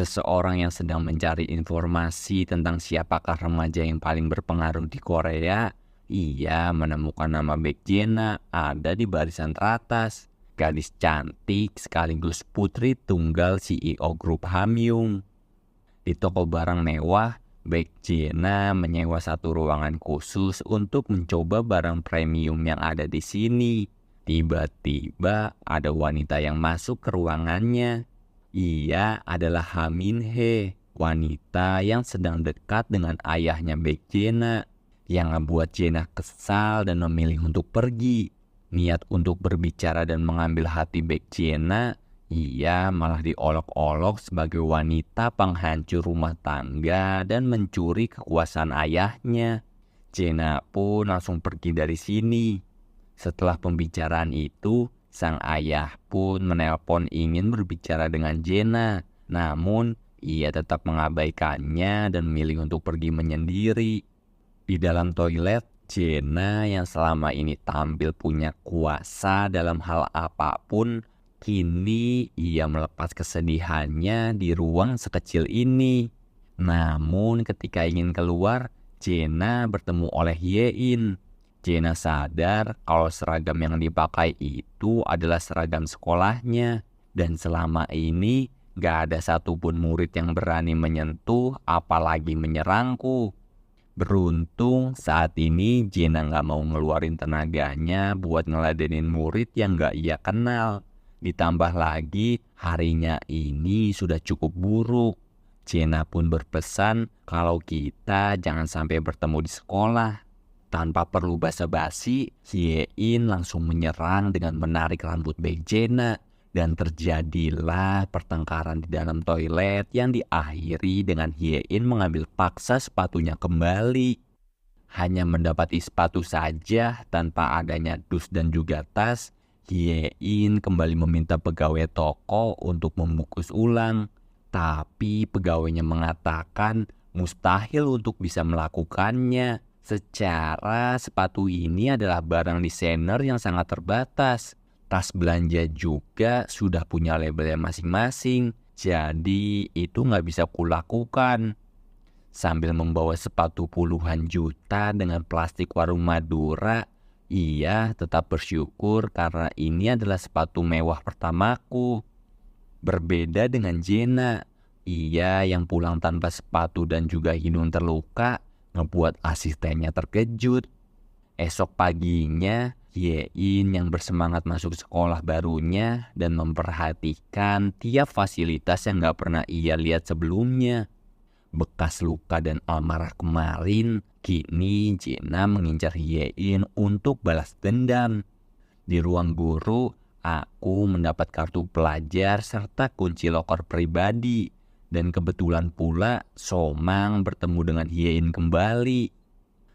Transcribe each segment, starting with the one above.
Seseorang yang sedang mencari informasi tentang siapakah remaja yang paling berpengaruh di Korea, ia menemukan nama Baekhyena ada di barisan teratas. Gadis cantik sekaligus putri tunggal CEO grup Hamyung. Di toko barang mewah, Baekhyena menyewa satu ruangan khusus untuk mencoba barang premium yang ada di sini. Tiba-tiba ada wanita yang masuk ke ruangannya. Ia adalah Ha Min-hye, wanita yang sedang dekat dengan ayahnya Baekhyena, yang membuat Jena kesal dan memilih untuk pergi. Niat untuk berbicara dan mengambil hati Baekhyena, ia malah diolok-olok sebagai wanita penghancur rumah tangga dan mencuri kekuasaan ayahnya. Jena pun langsung pergi dari sini. Setelah pembicaraan itu, sang ayah pun menelpon ingin berbicara dengan Jena. Namun, ia tetap mengabaikannya dan memilih untuk pergi menyendiri. Di dalam toilet, Jena yang selama ini tampil punya kuasa dalam hal apapun, kini ia melepas kesedihannya di ruang sekecil ini. Namun ketika ingin keluar, Jena bertemu oleh Yein. Jena sadar kalau seragam yang dipakai itu adalah seragam sekolahnya. Dan selama ini gak ada satupun murid yang berani menyentuh apalagi menyerangku. Beruntung saat ini Jena gak mau ngeluarin tenaganya buat ngeladenin murid yang gak ia kenal. Ditambah lagi harinya ini sudah cukup buruk. Jena pun berpesan kalau kita jangan sampai bertemu di sekolah. Tanpa perlu basa-basi, Yein langsung menyerang dengan menarik rambut Baekhyena. Dan terjadilah pertengkaran di dalam toilet yang diakhiri dengan Yein mengambil paksa sepatunya kembali. Hanya mendapati sepatu saja tanpa adanya dus dan juga tas, Yein kembali meminta pegawai toko untuk membungkus ulang. Tapi pegawainya mengatakan mustahil untuk bisa melakukannya. Secara sepatu ini adalah barang desainer yang sangat terbatas. Tas belanja juga sudah punya labelnya masing-masing. Jadi itu nggak bisa kulakukan. Sambil membawa sepatu puluhan juta dengan plastik warung Madura, ia tetap bersyukur karena ini adalah sepatu mewah pertamaku. Berbeda dengan Jena, ia yang pulang tanpa sepatu dan juga hidung terluka, ngebuat asistennya terkejut. Esok paginya, Yein yang bersemangat masuk sekolah barunya dan memperhatikan tiap fasilitas yang gak pernah ia lihat sebelumnya. Bekas luka dan amarah kemarin, kini Jena mengincar Yein untuk balas dendam. Di ruang guru, aku mendapat kartu pelajar serta kunci loker pribadi. Dan kebetulan pula Somang bertemu dengan Yein kembali.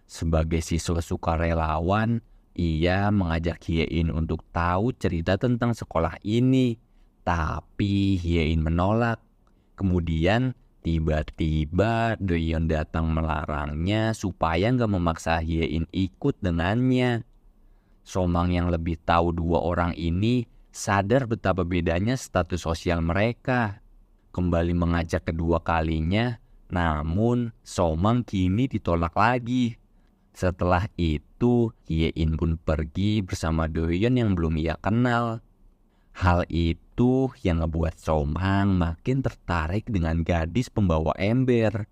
Sebagai siswa sukarelawan, ia mengajak Yein untuk tahu cerita tentang sekolah ini. Tapi Yein menolak. Kemudian tiba-tiba Doyeon datang melarangnya supaya gak memaksa Yein ikut dengannya. Somang yang lebih tahu dua orang ini sadar betapa bedanya status sosial mereka. Kembali mengajak kedua kalinya, namun Somang kini ditolak lagi. Setelah itu, Yein pun pergi bersama Doyeon yang belum ia kenal. Hal itu yang ngebuat Somang makin tertarik dengan gadis pembawa ember.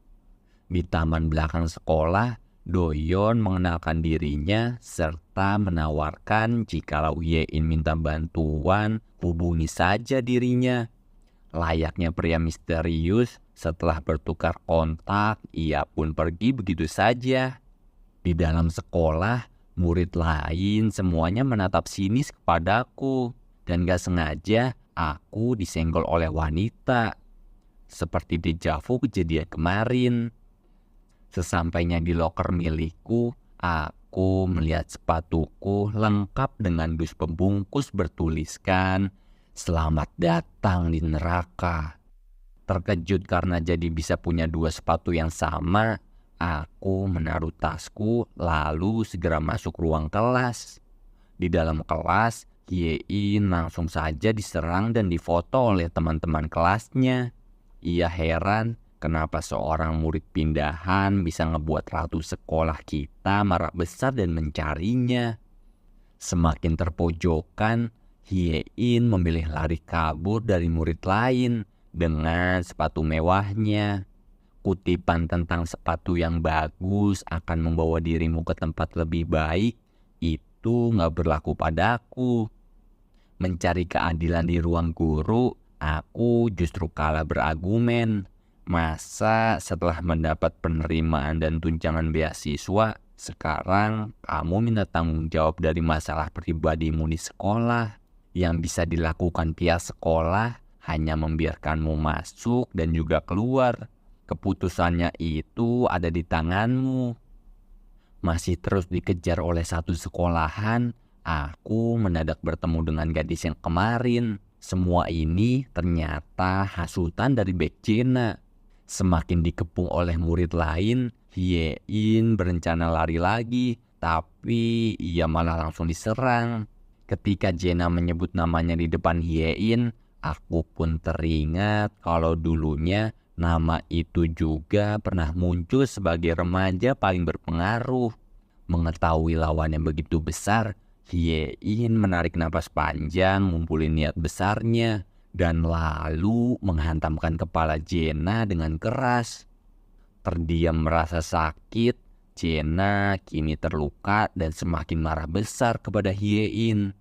Di taman belakang sekolah, Doyeon mengenalkan dirinya serta menawarkan jikalau Yein minta bantuan, hubungi saja dirinya. Layaknya pria misterius, setelah bertukar kontak, ia pun pergi begitu saja. Di dalam sekolah, murid lain semuanya menatap sinis kepadaku. Dan gak sengaja, aku disenggol oleh wanita. Seperti dejavu kejadian kemarin. Sesampainya di loker milikku, aku melihat sepatuku lengkap dengan dus pembungkus bertuliskan "Selamat datang di neraka". Terkejut karena jadi bisa punya dua sepatu yang sama, aku menaruh tasku lalu segera masuk ruang kelas. Di dalam kelas, Yein langsung saja diserang dan difoto oleh teman-teman kelasnya. Ia heran kenapa seorang murid pindahan bisa ngebuat ratu sekolah kita marah besar dan mencarinya. Semakin terpojokan, Hyein memilih lari kabur dari murid lain dengan sepatu mewahnya. Kutipan tentang sepatu yang bagus akan membawa dirimu ke tempat lebih baik itu nggak berlaku padaku. Mencari keadilan di ruang guru, aku justru kalah berargumen. Masa setelah mendapat penerimaan dan tunjangan beasiswa, sekarang kamu minta tanggung jawab dari masalah pribadimu di sekolah? Yang bisa dilakukan pihak sekolah hanya membiarkanmu masuk dan juga keluar. Keputusannya itu ada di tanganmu. Masih terus dikejar oleh satu sekolahan, aku mendadak bertemu dengan gadis yang kemarin. Semua ini ternyata hasutan dari Baekjena. Semakin dikepung oleh murid lain, Hyein berencana lari lagi, tapi ia malah langsung diserang. Ketika Jena menyebut namanya di depan Hyein, aku pun teringat kalau dulunya nama itu juga pernah muncul sebagai remaja paling berpengaruh. Mengetahui lawannya begitu besar, Hyein menarik napas panjang, ngumpulin niat besarnya, dan lalu menghantamkan kepala Jena dengan keras. Terdiam merasa sakit, Jena kini terluka dan semakin marah besar kepada Hyein.